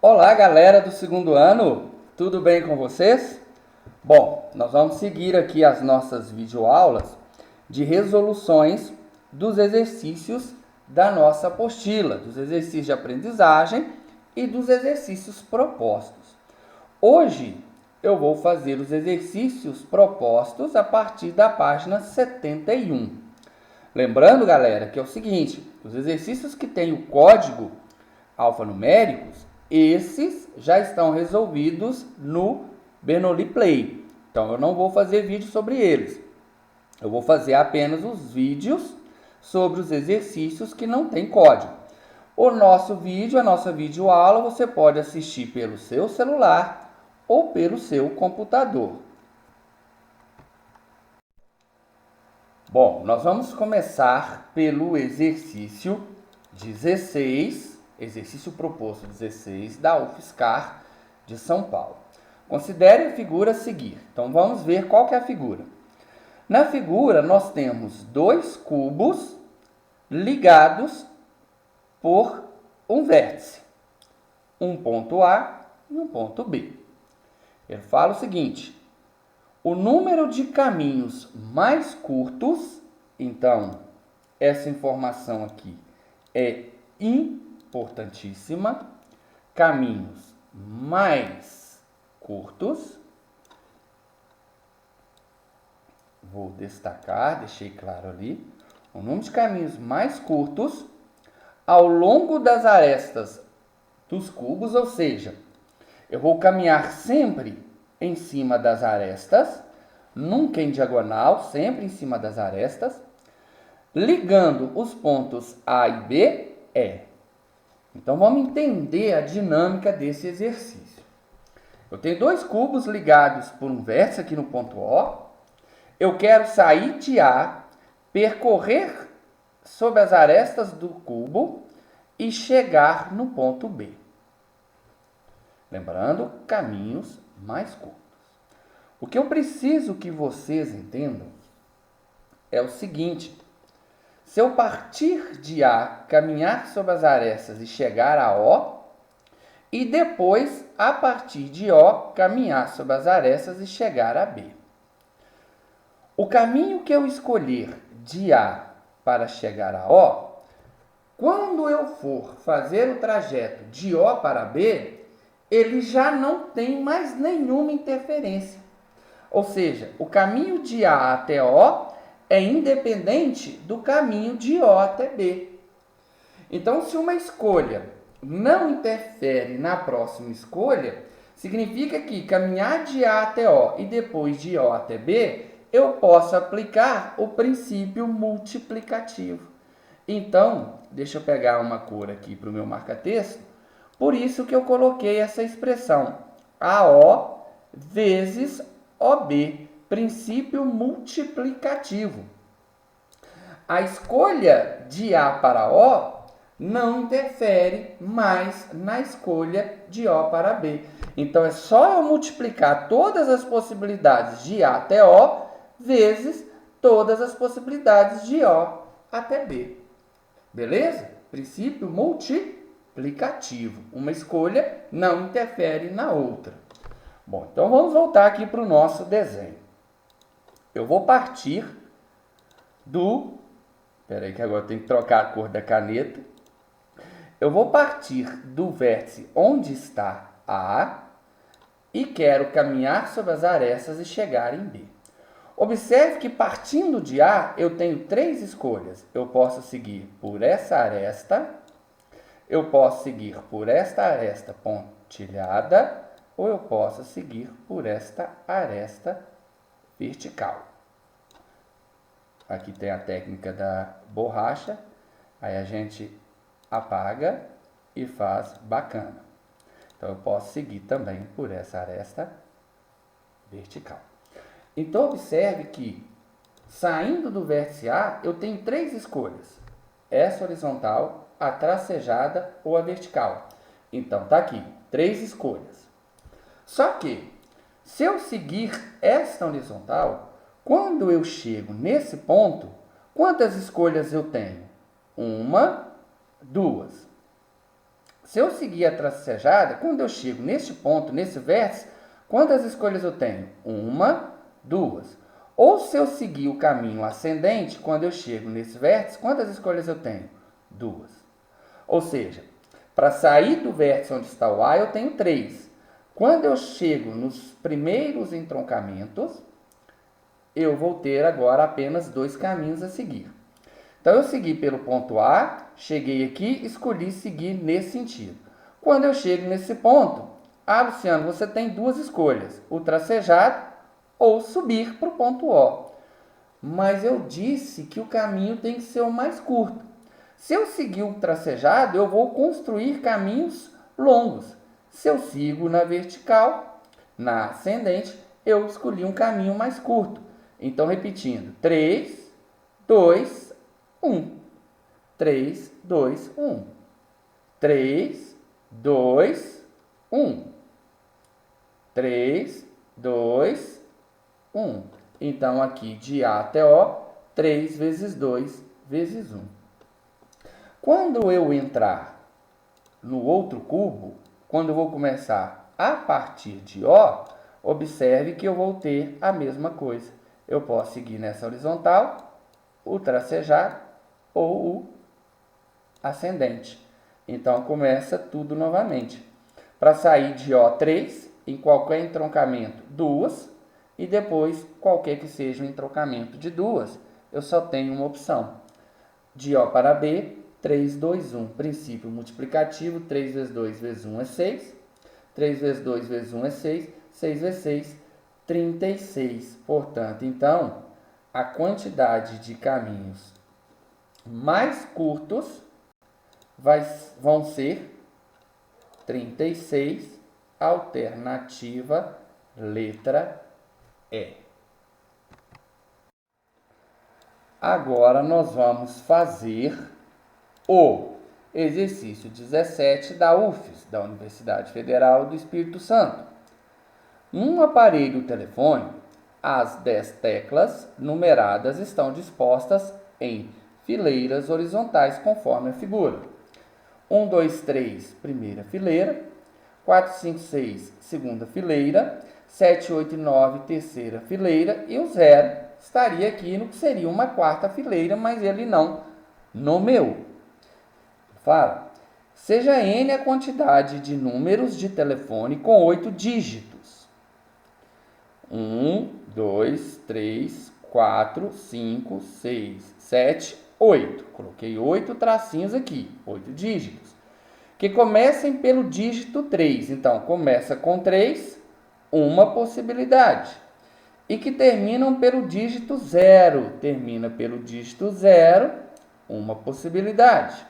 Olá, galera do segundo ano, tudo bem com vocês? Bom, nós vamos seguir aqui as nossas videoaulas de resoluções dos exercícios da nossa apostila, dos exercícios de aprendizagem e dos exercícios propostos. Hoje eu vou fazer os exercícios propostos a partir da página 71. Lembrando, galera, que é o seguinte, os exercícios que têm o código alfanuméricos, esses já estão resolvidos no Bernoulli Play. Então eu não vou fazer vídeo sobre eles. Eu vou fazer apenas os vídeos sobre os exercícios que não tem código. O nosso vídeo, a nossa videoaula, você pode assistir pelo seu celular ou pelo seu computador. Bom, nós vamos começar pelo exercício 16, exercício proposto 16 da UFSCar de São Paulo. Considere a figura a seguir. Então vamos ver qual que é a figura. Na figura nós temos dois cubos ligados por um vértice, um ponto A e um ponto B. Ele fala o seguinte: o número de caminhos mais curtos, então essa informação aqui é importantíssima, caminhos mais curtos, vou destacar, deixei claro ali, o número de caminhos mais curtos ao longo das arestas dos cubos, ou seja, eu vou caminhar sempre em cima das arestas, nunca em diagonal, sempre em cima das arestas, ligando os pontos A e B, E. Então vamos entender a dinâmica desse exercício. Eu tenho dois cubos ligados por um vértice aqui no ponto O. Eu quero sair de A, percorrer sobre as arestas do cubo e chegar no ponto B. Lembrando, caminhos mais curtos. O que eu preciso que vocês entendam é o seguinte: se eu partir de A, caminhar sobre as arestas e chegar a O, e depois, a partir de O, caminhar sobre as arestas e chegar a B. O caminho que eu escolher de A para chegar a O, quando eu for fazer o trajeto de O para B, ele já não tem mais nenhuma interferência. Ou seja, o caminho de A até O é independente do caminho de O até B. Então, se uma escolha não interfere na próxima escolha, significa que caminhar de A até O e depois de O até B, eu posso aplicar o princípio multiplicativo. Então, deixa eu pegar uma cor aqui para o meu marca-texto. Por isso que eu coloquei essa expressão AO vezes OB, princípio multiplicativo. A escolha de A para O não interfere mais na escolha de O para B. Então, é só eu multiplicar todas as possibilidades de A até O vezes todas as possibilidades de O até B. Beleza? Princípio multiplicativo. Uma escolha não interfere na outra. Bom, então vamos voltar aqui para o nosso desenho. Eu vou partir do... Espera aí que agora eu tenho que trocar a cor da caneta. Eu vou partir do vértice onde está A e quero caminhar sobre as arestas e chegar em B. Observe que partindo de A, eu tenho três escolhas. Eu posso seguir por essa aresta, eu posso seguir por esta aresta pontilhada, ou eu posso seguir por esta aresta vertical. Aqui tem a técnica da borracha, aí a gente apaga e faz bacana. Então, eu posso seguir também por essa aresta vertical. Então, observe que, saindo do vértice A, eu tenho três escolhas. Essa horizontal, a tracejada ou a vertical. Então, tá aqui, três escolhas. Só que, se eu seguir esta horizontal, quando eu chego nesse ponto, quantas escolhas eu tenho? Uma, duas. se eu seguir a tracejada, quando eu chego neste ponto, nesse vértice, quantas escolhas eu tenho? 1, 2. Ou se eu seguir o caminho ascendente, quando eu chego nesse vértice, quantas escolhas eu tenho? 2. Ou seja, para sair do vértice onde está o A, eu tenho 3. Quando eu chego nos primeiros entroncamentos, eu vou ter agora apenas 2 caminhos a seguir. Então, eu segui pelo ponto A, cheguei aqui, escolhi seguir nesse sentido. Quando eu chego nesse ponto, Luciano, você tem 2 escolhas, o tracejado ou subir para o ponto O. Mas eu disse que o caminho tem que ser o mais curto. Se eu seguir o tracejado, eu vou construir caminhos longos. Se eu sigo na vertical, na ascendente, eu escolhi um caminho mais curto. Então, repetindo, 3, 2, 1. 3, 2, 1. 3, 2, 1. 3, 2, 1. Então, aqui de A até O, 3 vezes 2 vezes 1. Quando eu entrar no outro cubo, quando eu vou começar a partir de O, observe que eu vou ter a mesma coisa. Eu posso seguir nessa horizontal, o tracejado ou o ascendente. Então, começa tudo novamente. Para sair de O3, em qualquer entroncamento, 2, e depois, qualquer que seja o entroncamento de 2, eu só tenho uma opção. De O para B, 3, 2, 1. Princípio multiplicativo, 3 vezes 2 vezes 1 é 6. 3 vezes 2 vezes 1 é 6. 6 vezes 6, 36. Portanto, então, a quantidade de caminhos mais curtos vão ser 36, alternativa letra E. Agora nós vamos fazer o exercício 17 da UFES, da Universidade Federal do Espírito Santo. Num aparelho telefônico, as 10 teclas numeradas estão dispostas em fileiras horizontais conforme a figura. 1, 2, 3, primeira fileira. 4, 5, 6, segunda fileira. 7, 8 e 9, terceira fileira. E o 0 estaria aqui no que seria uma quarta fileira, mas ele não nomeou. Fala, seja N a quantidade de números de telefone com 8 dígitos. 1, 2, 3, 4, 5, 6, 7, 8. Coloquei 8 tracinhos aqui, 8 dígitos. Que comecem pelo dígito 3. Então, começa com 3, uma possibilidade. E que terminam pelo dígito 0. Termina pelo dígito 0, uma possibilidade.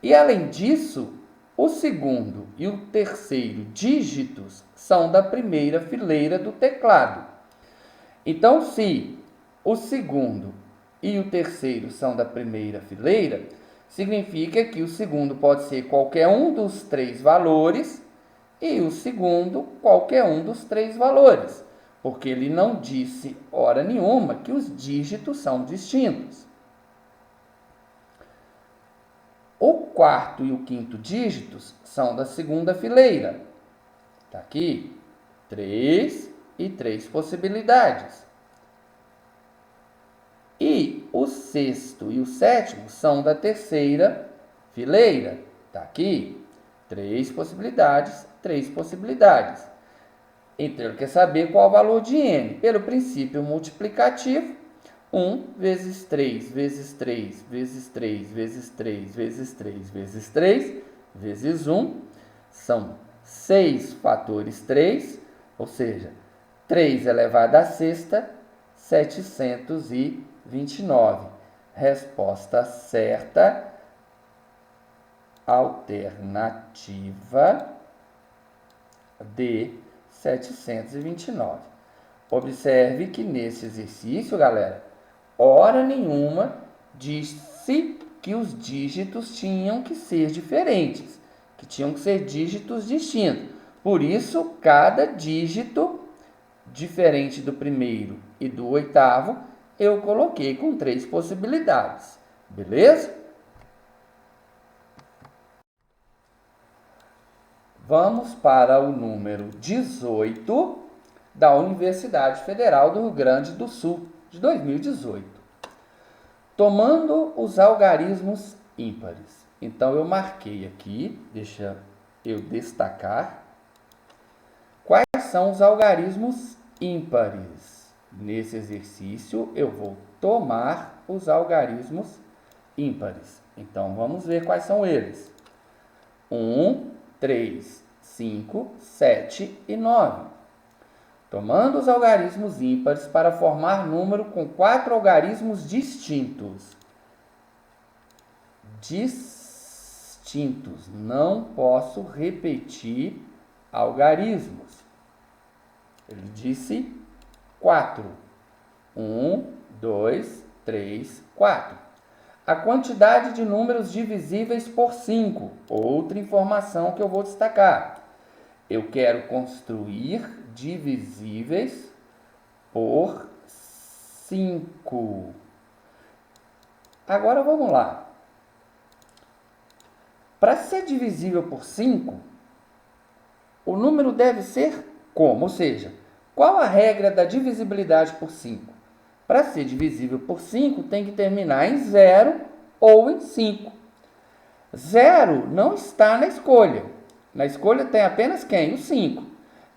E, além disso, o segundo e o terceiro dígitos são da primeira fileira do teclado. Então, se o segundo e o terceiro são da primeira fileira, significa que o segundo pode ser qualquer um dos 3 valores e o segundo qualquer um dos 3 valores, porque ele não disse hora nenhuma que os dígitos são distintos. O quarto e o quinto dígitos são da segunda fileira. Está aqui, 3 e 3 possibilidades. E o sexto e o sétimo são da terceira fileira. Está aqui, 3 possibilidades, 3 possibilidades. Então, ele quer saber qual é o valor de n. Pelo princípio multiplicativo, 1 vezes 3, vezes 3, vezes 3, vezes 3, vezes 3, vezes 3, vezes 1, são 6 fatores 3, ou seja, 3 elevado à sexta, 729. Resposta certa, alternativa D, 729. Observe que nesse exercício, galera, hora nenhuma disse que os dígitos tinham que ser diferentes, que tinham que ser dígitos distintos. Por isso, cada dígito diferente do primeiro e do oitavo, eu coloquei com 3 possibilidades. Beleza? Vamos para o número 18 da Universidade Federal do Rio Grande do Sul, de 2018. Tomando os algarismos ímpares. Então, eu marquei aqui, deixa eu destacar, quais são os algarismos ímpares. Nesse exercício, eu vou tomar os algarismos ímpares. Então, vamos ver quais são eles. 1, 3, 5, 7 e 9. Tomando os algarismos ímpares para formar número com 4 algarismos distintos. Distintos. Não posso repetir algarismos. Ele disse 4. 1, 2, 3, 4. A quantidade de números divisíveis por 5. Outra informação que eu vou destacar. Eu quero construir divisíveis por 5. Agora vamos lá. Para ser divisível por 5, o número deve ser como? Ou seja, qual a regra da divisibilidade por 5? Para ser divisível por 5, tem que terminar em 0 ou em 5. 0 não está na escolha. Na escolha tem apenas quem? O 5.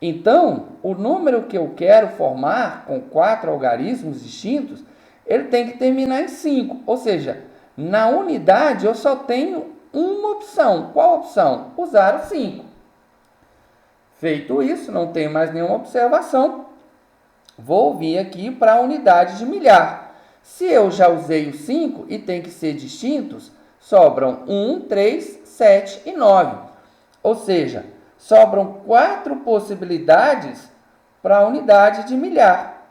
Então, o número que eu quero formar com 4 algarismos distintos, ele tem que terminar em 5. Ou seja, na unidade eu só tenho uma opção. Qual opção? Usar o 5. Feito isso, não tenho mais nenhuma observação. Vou vir aqui para a unidade de milhar. Se eu já usei o 5 e tem que ser distintos, sobram 1, 3, 7 e 9. Ou seja, sobram 4 possibilidades para a unidade de milhar.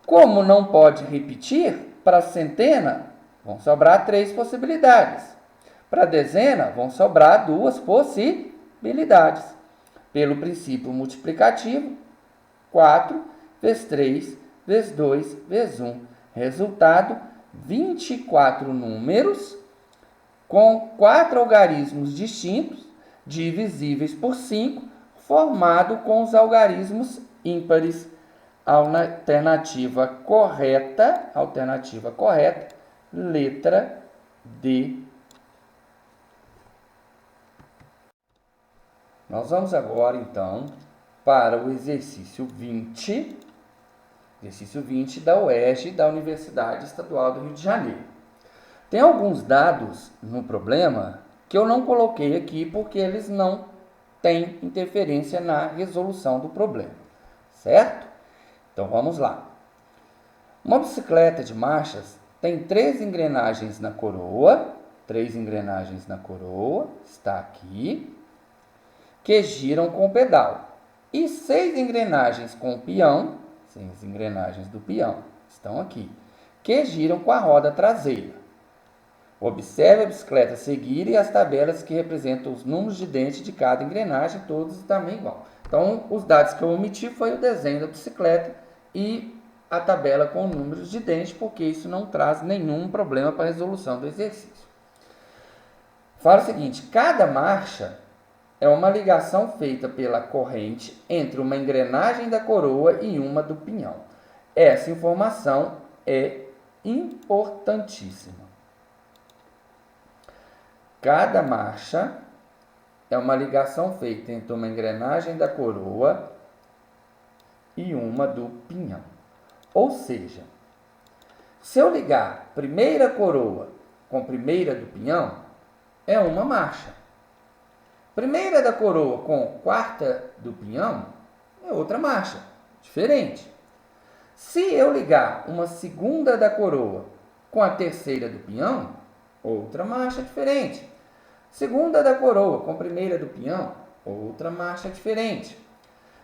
Como não pode repetir, para a centena vão sobrar 3 possibilidades. Para a dezena vão sobrar 2 possibilidades. Pelo princípio multiplicativo, 4 vezes 3, vezes 2, vezes 1. Resultado, 24 números com 4 algarismos distintos, divisíveis por 5, formado com os algarismos ímpares. Alternativa correta, letra D. Nós vamos agora, então, para o exercício 20 da UERJ, da Universidade Estadual do Rio de Janeiro. Tem alguns dados no problema que eu não coloquei aqui porque eles não têm interferência na resolução do problema, certo? Então, vamos lá. Uma bicicleta de marchas tem 3 engrenagens na coroa, está aqui, que giram com o pedal. E 6 engrenagens com o peão, 6 engrenagens do peão, estão aqui, que giram com a roda traseira. Observe a bicicleta seguir e as tabelas que representam os números de dente de cada engrenagem, todos também igual. Então, os dados que eu omiti foi o desenho da bicicleta e a tabela com números de dente, porque isso não traz nenhum problema para a resolução do exercício. Fala o seguinte, cada marcha é uma ligação feita pela corrente entre uma engrenagem da coroa e uma do pinhão. Essa informação é importantíssima. Cada marcha é uma ligação feita entre uma engrenagem da coroa e uma do pinhão. Ou seja, se eu ligar primeira coroa com primeira do pinhão, é uma marcha. Primeira da coroa com quarta do pinhão é outra marcha, diferente. Se eu ligar uma segunda da coroa com a terceira do pinhão, outra marcha diferente. Segunda da coroa com primeira do pinhão, outra marcha diferente.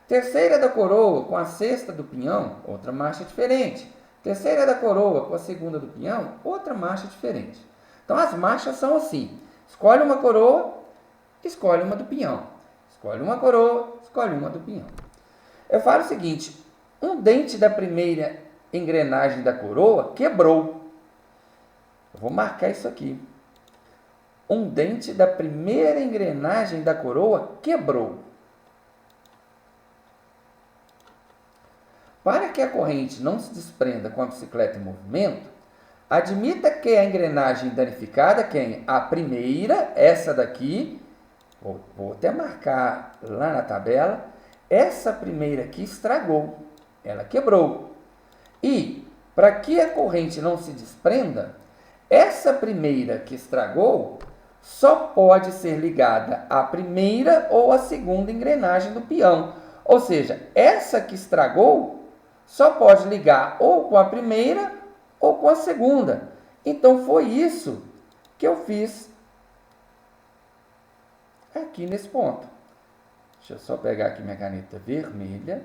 Terceira da coroa com a sexta do pinhão, outra marcha diferente. Terceira da coroa com a segunda do pinhão, outra marcha diferente. Então as marchas são assim: escolhe uma coroa, escolhe uma do pinhão. Escolhe uma coroa, escolhe uma do pinhão. Eu falo o seguinte, um dente da primeira engrenagem da coroa quebrou. Eu vou marcar isso aqui. um dente da primeira engrenagem da coroa quebrou. Para que a corrente não se desprenda com a bicicleta em movimento, admita que a engrenagem danificada, quem? A primeira, essa daqui, vou até marcar lá na tabela, essa primeira aqui estragou, ela quebrou. E, para que a corrente não se desprenda, essa primeira que estragou só pode ser ligada à primeira ou à segunda engrenagem do peão. Ou seja, essa que estragou só pode ligar ou com a primeira ou com a segunda. Então, foi isso que eu fiz aqui nesse ponto. Deixa eu só pegar aqui minha caneta vermelha.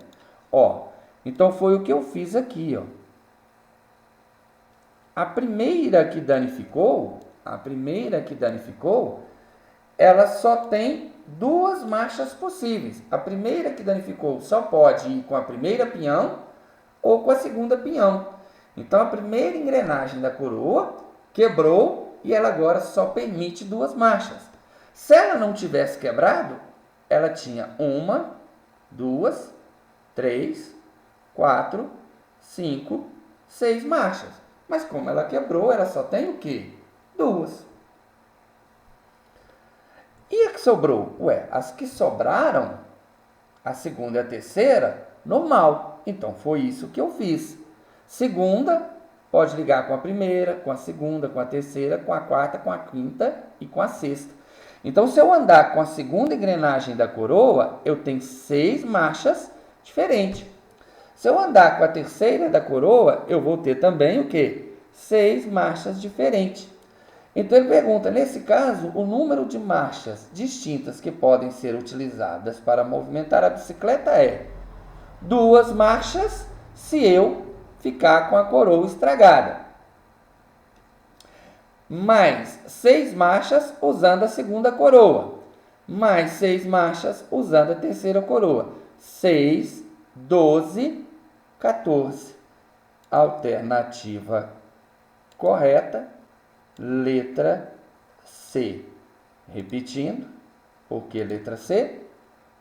Ó, então, foi o que eu fiz aqui, ó. A primeira que danificou, ela só tem duas marchas possíveis. A primeira que danificou só pode ir com a primeira pinhão ou com a segunda pinhão. Então, a primeira engrenagem da coroa quebrou e ela agora só permite duas marchas. Se ela não tivesse quebrado, ela tinha 1, 2, 3, 4, 5, 6 marchas. Mas como ela quebrou, ela só tem o quê? 2. E a que sobrou? Ué, as que sobraram, a segunda e a terceira, normal. Então, foi isso que eu fiz. Segunda, pode ligar com a primeira, com a segunda, com a terceira, com a quarta, com a quinta e com a sexta. Então, se eu andar com a segunda engrenagem da coroa, eu tenho 6 marchas diferentes. Se eu andar com a terceira da coroa, eu vou ter também o quê? 6 marchas diferentes. Então, ele pergunta, nesse caso, o número de marchas distintas que podem ser utilizadas para movimentar a bicicleta é 2 marchas se eu ficar com a coroa estragada, mais 6 marchas usando a segunda coroa, mais 6 marchas usando a terceira coroa. 6, 12, 14. Alternativa correta, letra C. Repetindo, por que letra C?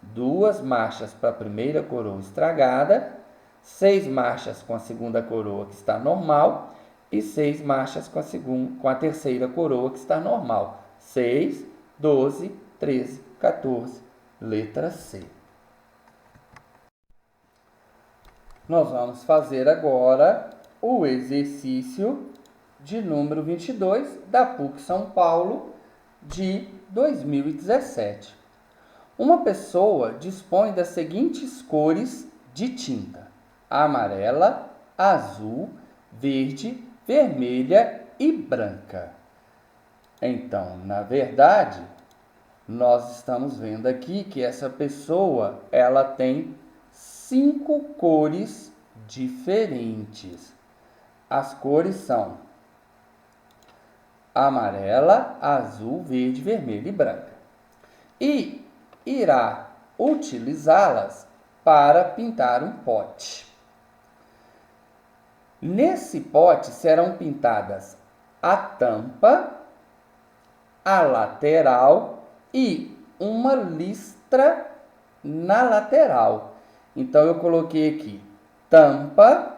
2 marchas para a primeira coroa estragada, 6 marchas com a segunda coroa que está normal e 6 marchas com a terceira coroa que está normal. 6, 12, 13, 14, letra C. Nós vamos fazer agora o exercício de número 22 da PUC São Paulo de 2017. Uma pessoa dispõe das seguintes cores de tinta: amarela, azul, verde, vermelha e branca. Então, na verdade, nós estamos vendo aqui que essa pessoa, ela tem 5 cores diferentes. As cores são amarela, azul, verde, vermelha e branca. E irá utilizá-las para pintar um pote. Nesse pote serão pintadas a tampa, a lateral e uma listra na lateral. Então, eu coloquei aqui tampa,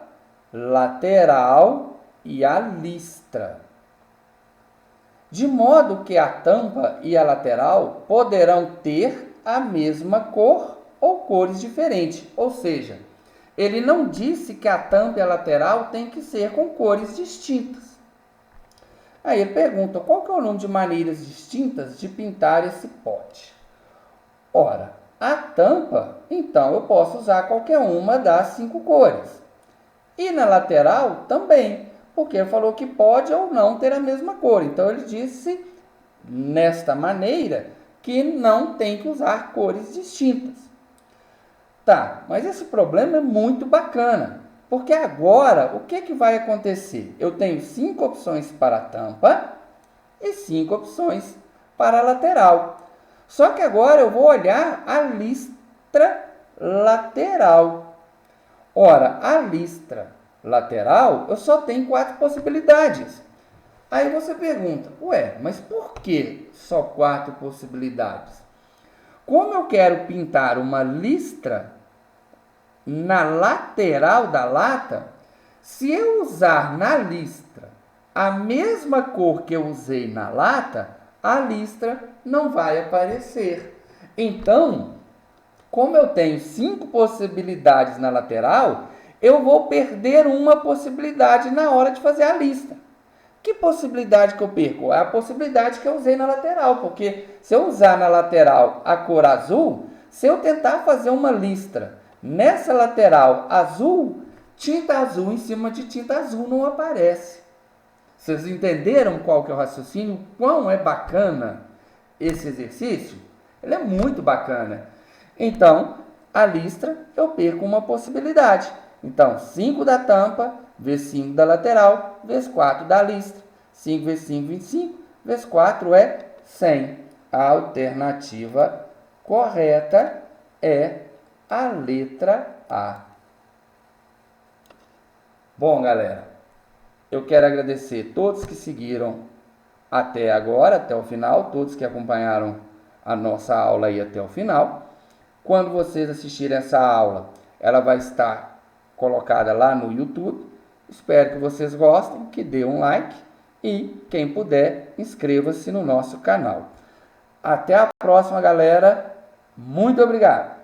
lateral e a listra. De modo que a tampa e a lateral poderão ter a mesma cor ou cores diferentes. Ou seja, ele não disse que a tampa e a lateral tem que ser com cores distintas. Aí ele pergunta, qual que é o número de maneiras distintas de pintar esse pote? Ora, a tampa, então eu posso usar qualquer uma das 5 cores. E na lateral também, porque ele falou que pode ou não ter a mesma cor. Então ele disse, nesta maneira, que não tem que usar cores distintas. Tá, mas esse problema é muito bacana, porque agora o que vai acontecer? Eu tenho 5 opções para a tampa e 5 opções para a lateral. Só que agora eu vou olhar a listra lateral. Ora, a listra lateral eu só tenho 4 possibilidades. Aí você pergunta, ué, mas por que só 4 possibilidades? Como eu quero pintar uma listra na lateral da lata, se eu usar na listra a mesma cor que eu usei na lata, a listra não vai aparecer. Então, como eu tenho 5 possibilidades na lateral, eu vou perder uma possibilidade na hora de fazer a lista. Que possibilidade que eu perco? É a possibilidade que eu usei na lateral, porque se eu usar na lateral a cor azul, se eu tentar fazer uma listra nessa lateral azul, tinta azul em cima de tinta azul não aparece. Vocês entenderam qual que é o raciocínio? Quão é bacana esse exercício? Ele é muito bacana. Então, a listra eu perco uma possibilidade. Então, 5 da tampa, vezes 5 da lateral, vezes 4 da listra. 5 vezes 5, 25, vezes 4 é 100. A alternativa correta é a letra A. Bom, galera, eu quero agradecer todos que seguiram até agora, até o final, todos que acompanharam a nossa aula aí até o final. Quando vocês assistirem essa aula, ela vai estar colocada lá no YouTube. Espero que vocês gostem, que dê um like e, quem puder, inscreva-se no nosso canal. Até a próxima, galera. Muito obrigado!